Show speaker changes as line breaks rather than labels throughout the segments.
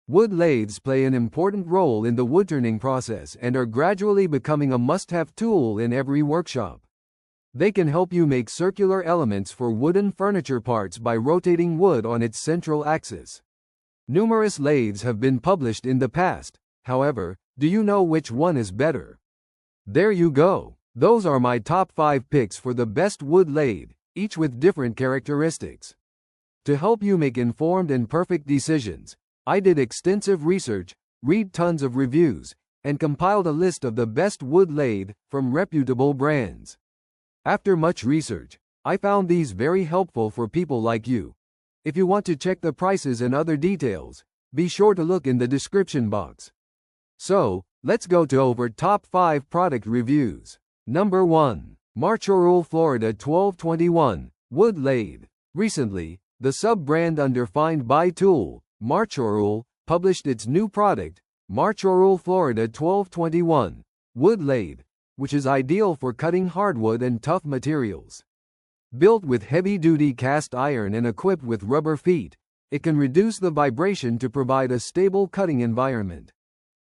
Wood lathes play an important role in the woodturning process and are gradually becoming a must-have tool in every workshop. They can help you make circular elements for wooden furniture parts by rotating wood on its central axis. Numerous lathes have been published in the past, however, do you know which one is better? There you go. Those are my top 5 picks for the best wood lathe, each with different characteristics. To help you make informed and perfect decisions, I did extensive research, read tons of reviews, and compiled a list of the best wood lathe from reputable brands. After much research, I found these very helpful for people like you. If you want to check the prices and other details, be sure to look in the description box. So, let's go to over top 5 product reviews. Number 1. Marchorul Florida 1221 Wood Lathe. Recently, the sub-brand under Find Buy Tool, Marchorul, published its new product, Marchorul Florida 1221 Wood Lathe, which is ideal for cutting hardwood and tough materials. Built with heavy-duty cast iron and equipped with rubber feet, it can reduce the vibration to provide a stable cutting environment.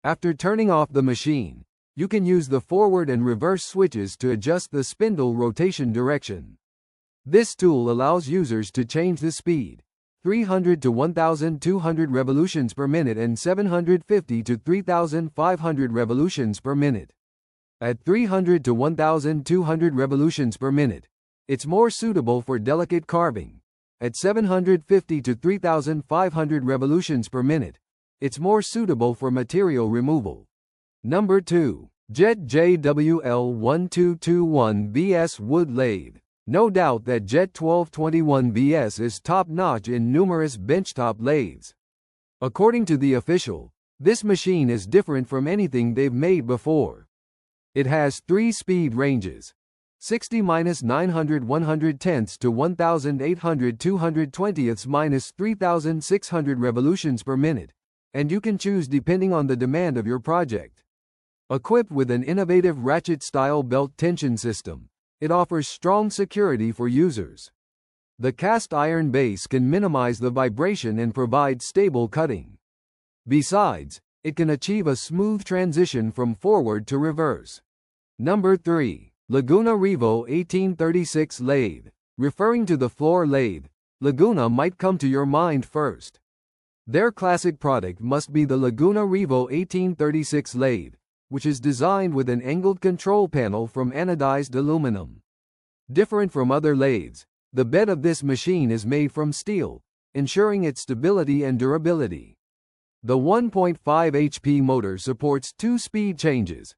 After turning off the machine, you can use the forward and reverse switches to adjust the spindle rotation direction. This tool allows users to change the speed, 300 to 1,200 revolutions per minute and 750 to 3,500 revolutions per minute. At 300 to 1,200 revolutions per minute, it's more suitable for delicate carving. At 750 to 3,500 revolutions per minute, it's more suitable for material removal. Number 2. Jet JWL1221BS Wood Lathe. No doubt that Jet 1221BS is top-notch in numerous benchtop lathes. According to the official, this machine is different from anything they've made before. It has 3 speed ranges, 60-900 110ths to 1,800 220ths 3,600 revolutions per minute, and you can choose depending on the demand of your project. Equipped with an innovative ratchet-style belt tension system, it offers strong security for users. The cast iron base can minimize the vibration and provide stable cutting. Besides, it can achieve a smooth transition from forward to reverse. Number 3. Laguna Revo 1836 Lathe. Referring to the floor lathe, Laguna might come to your mind first. Their classic product must be the Laguna Revo 1836 Lathe, which is designed with an angled control panel from anodized aluminum. Different from other lathes, the bed of this machine is made from steel, ensuring its stability and durability. The 1.5 HP motor supports 2 speed changes,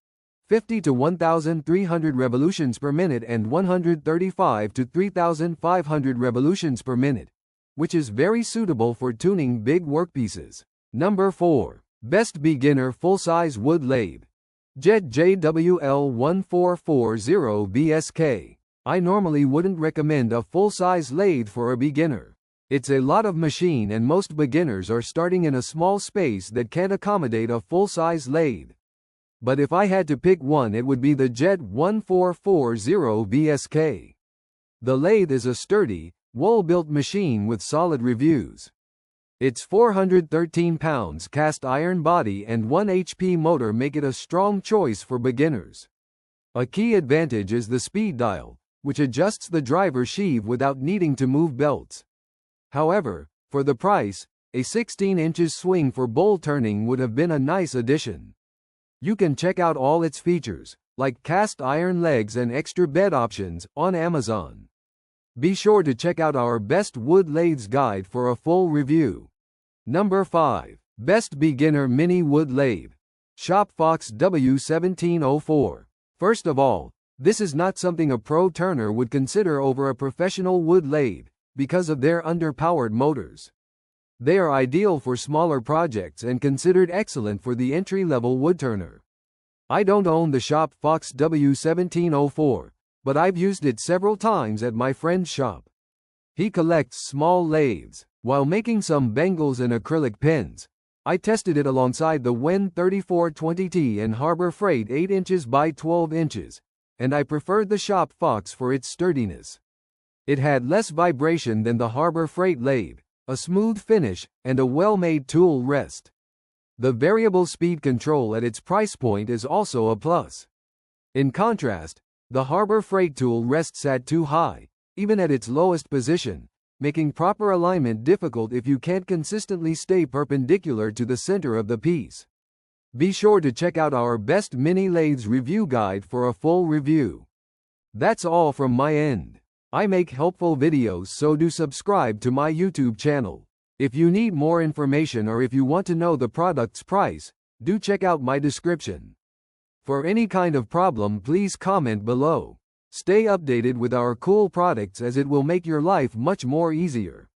50 to 1,300 revolutions per minute and 135 to 3,500 revolutions per minute, which is very suitable for tuning big workpieces. Number 4. Best Beginner Full-Size Wood Lathe. Jet JWL1440BSK. I normally wouldn't recommend a full-size lathe for a beginner. It's a lot of machine and most beginners are starting in a small space that can't accommodate a full-size lathe. But if I had to pick one, it would be the Jet 1440BSK. The lathe is a sturdy, well-built machine with solid reviews. Its 413 pounds cast iron body and 1 HP motor make it a strong choice for beginners. A key advantage is the speed dial, which adjusts the driver sheave without needing to move belts. However, for the price, a 16 inches swing for bowl turning would have been a nice addition. You can check out all its features, like cast iron legs and extra bed options, on Amazon. Be sure to check out our Best Wood Lathes guide for a full review. Number 5. Best Beginner Mini Wood Lathe. Shop Fox W1704. First of all, this is not something a pro turner would consider over a professional wood lathe, because of their underpowered motors. They are ideal for smaller projects and considered excellent for the entry-level woodturner. I don't own the Shop Fox W1704, but I've used it several times at my friend's shop. He collects small lathes. While making some bangles and acrylic pens, I tested it alongside the Wen 3420T and Harbor Freight 8 inches by 12 inches, and I preferred the Shop Fox for its sturdiness. It had less vibration than the Harbor Freight lathe, a smooth finish, and a well-made tool rest. The variable speed control at its price point is also a plus. In contrast, the Harbor Freight tool rests at too high, even at its lowest position, making proper alignment difficult if you can't consistently stay perpendicular to the center of the piece. Be sure to check out our Best Mini Lathes review guide for a full review. That's all from my end. I make helpful videos, so do subscribe to my YouTube channel. If you need more information or if you want to know the product's price, do check out my description. For any kind of problem, please comment below. Stay updated with our cool products, as it will make your life much more easier.